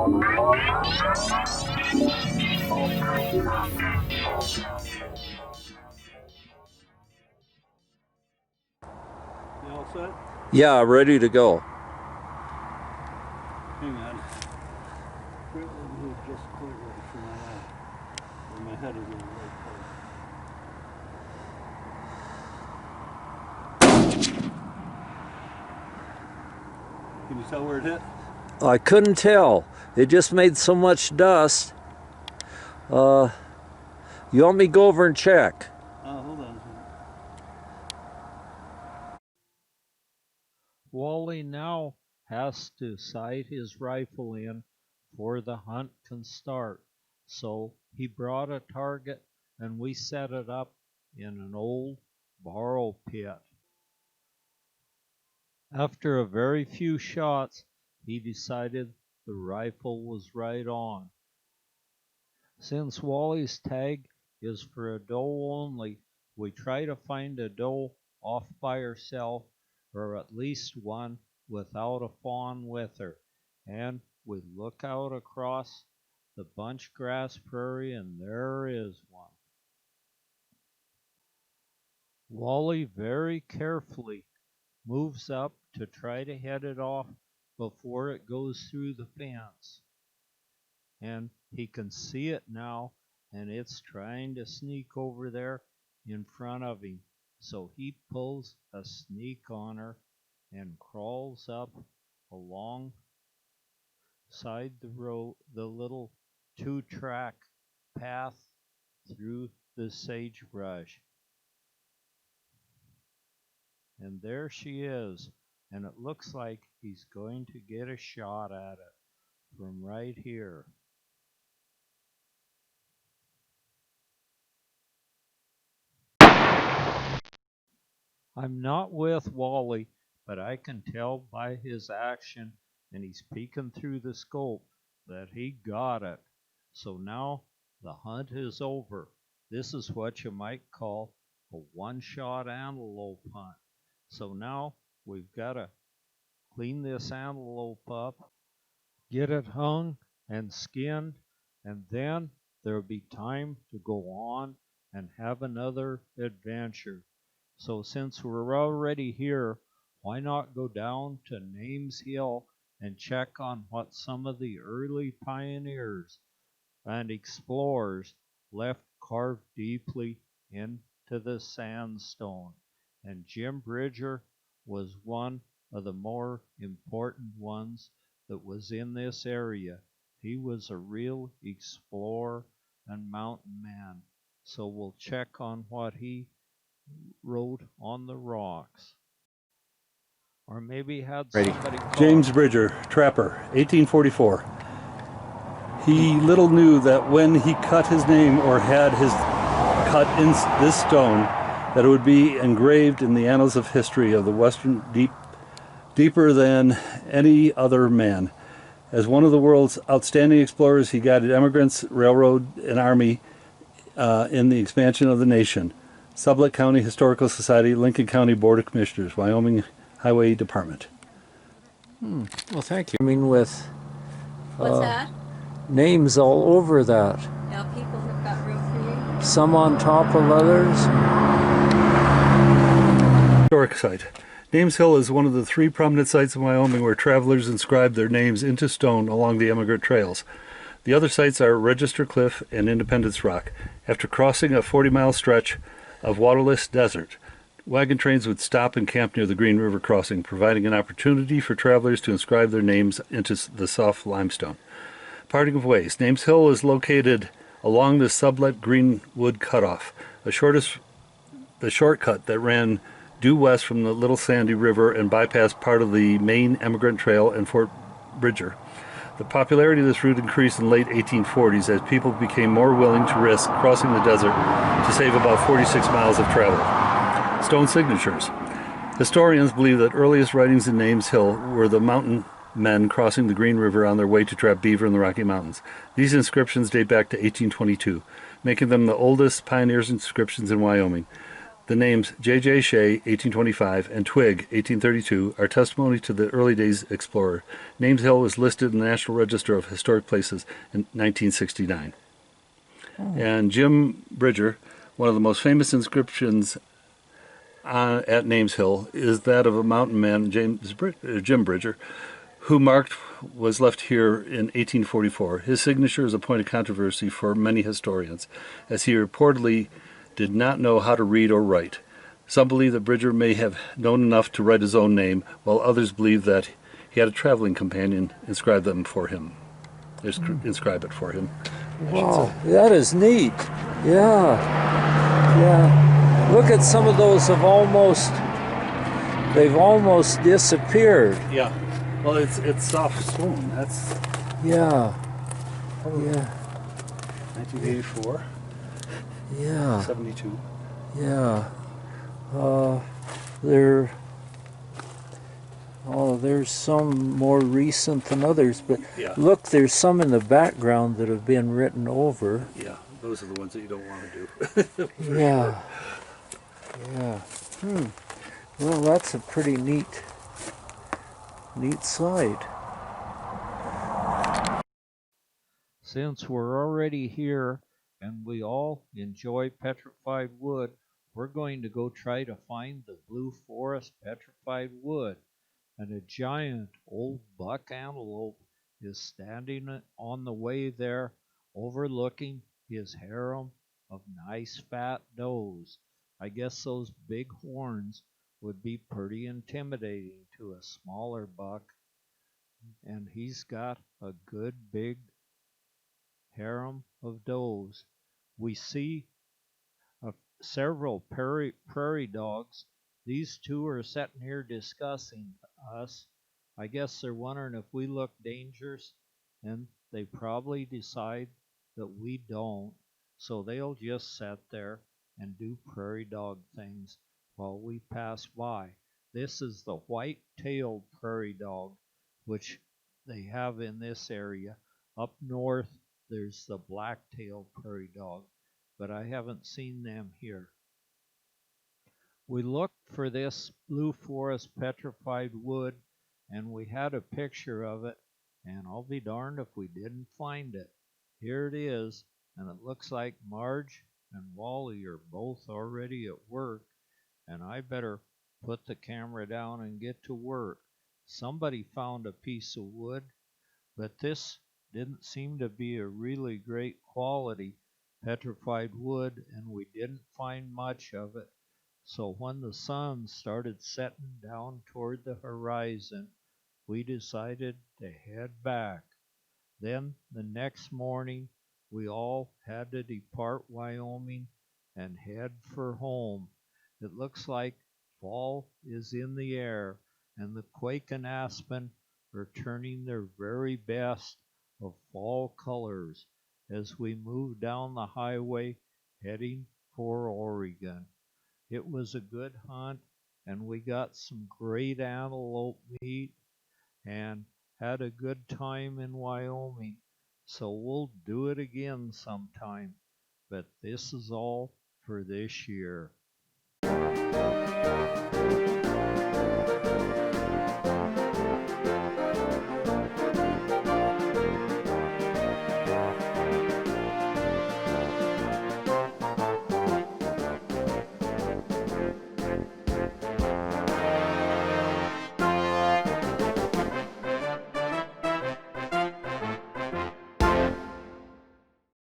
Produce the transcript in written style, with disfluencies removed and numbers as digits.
You all set? Yeah, ready to go. Hang on. Just quite right for where my head is in the right place. Can you tell where it hit? I couldn't tell. It just made so much dust. You want me to go over and check? Hold on. Wally now has to sight his rifle in before the hunt can start. So he brought a target and we set it up in an old borrow pit. After a very few shots, he decided the rifle was right on. Since Wally's tag is for a doe only, we try to find a doe off by herself, or at least one without a fawn with her, and we look out across the bunch grass prairie and there is one. Wally very carefully moves up to try to head it off before it goes through the fence. And he can see it now, and it's trying to sneak over there in front of him. So he pulls a sneak on her and crawls up alongside the road, the little 2-track path through the sagebrush. And there she is, and it looks like he's going to get a shot at it from right here. I'm not with Wally, but I can tell by his action, and he's peeking through the scope, that he got it. So now the hunt is over. This is what you might call a one-shot antelope hunt. So now we've got to clean this antelope up, get it hung and skinned, and then there'll be time to go on and have another adventure. So since we're already here, why not go down to Names Hill and check on what some of the early pioneers and explorers left carved deeply into the sandstone. And Jim Bridger was one of the more important ones that was in this area. He was a real explorer and mountain man. So we'll check on what he wrote on the rocks. Or maybe had somebody call. James Bridger, trapper, 1844. He little knew that when he cut his name or had his cut in this stone, that it would be engraved in the annals of history of the Western deeper than any other man. As one of the world's outstanding explorers, he guided emigrants, railroad, and army in the expansion of the nation. Sublette County Historical Society, Lincoln County Board of Commissioners, Wyoming Highway Department. Well, thank you. I mean, with What's that? names all over that. Yeah, people have got room for you. Some on top of others. Historic site. Names Hill is one of the 3 prominent sites in Wyoming where travelers inscribe their names into stone along the emigrant trails. The other sites are Register Cliff and Independence Rock. After crossing a 40-mile stretch of waterless desert, wagon trains would stop and camp near the Green River crossing, providing an opportunity for travelers to inscribe their names into the soft limestone. Parting of ways. Names Hill is located along the Sublette Greenwood Cutoff, the shortcut that ran due west from the Little Sandy River and bypassed part of the main emigrant trail and Fort Bridger. The popularity of this route increased in the late 1840s as people became more willing to risk crossing the desert to save about 46 miles of travel. Stone signatures. Historians believe that earliest writings in Names Hill were the mountain men crossing the Green River on their way to trap beaver in the Rocky Mountains. These inscriptions date back to 1822, making them the oldest pioneers' inscriptions in Wyoming. The names J.J. Shea, 1825, and Twig, 1832, are testimony to the early days explorer. Names Hill was listed in the National Register of Historic Places in 1969. And Jim Bridger, one of the most famous inscriptions at Names Hill, is that of a mountain man, Jim Bridger, who was left here in 1844. His signature is a point of controversy for many historians, as he reportedly did not know how to read or write. Some believe that Bridger may have known enough to write his own name, while others believe that he had a traveling companion inscribe them for him. Inscribe it for him. Wow, that is neat. Yeah, yeah. Look at some of those they've almost disappeared. Yeah. Well, it's soft stone. That's Yeah, probably yeah, 1984, yeah, 72. yeah. There's some more recent than others, but Yeah. look, there's some in the background that have been written over. Yeah, those are the ones that you don't want to do. Yeah, yeah. Well, that's a pretty neat site. Since we're already here and we all enjoy petrified wood, we're going to go try to find the Blue Forest petrified wood. And a giant old buck antelope is standing on the way there, overlooking his harem of nice fat does. I guess those big horns would be pretty intimidating to a smaller buck, and he's got a good big harem of does. We see several prairie dogs. These two are sitting here discussing us. I guess they're wondering if we look dangerous, and they probably decide that we don't. So they'll just sit there and do prairie dog things while we pass by. This is the white-tailed prairie dog, which they have in this area. Up north, there's the black-tailed prairie dog, but I haven't seen them here. We looked for this Blue Forest petrified wood, and we had a picture of it, and I'll be darned if we didn't find it. Here it is, and it looks like Marge and Wally are both already at work, and I better put the camera down and get to work. Somebody found a piece of wood, but this didn't seem to be a really great quality petrified wood, and we didn't find much of it. So when the sun started setting down toward the horizon, we decided to head back. Then the next morning, we all had to depart Wyoming and head for home. It looks like fall is in the air, and the quake and aspen are turning their very best of fall colors as we move down the highway heading for Oregon. It was a good hunt, and we got some great antelope meat and had a good time in Wyoming. So we'll do it again sometime. But this is all for this year.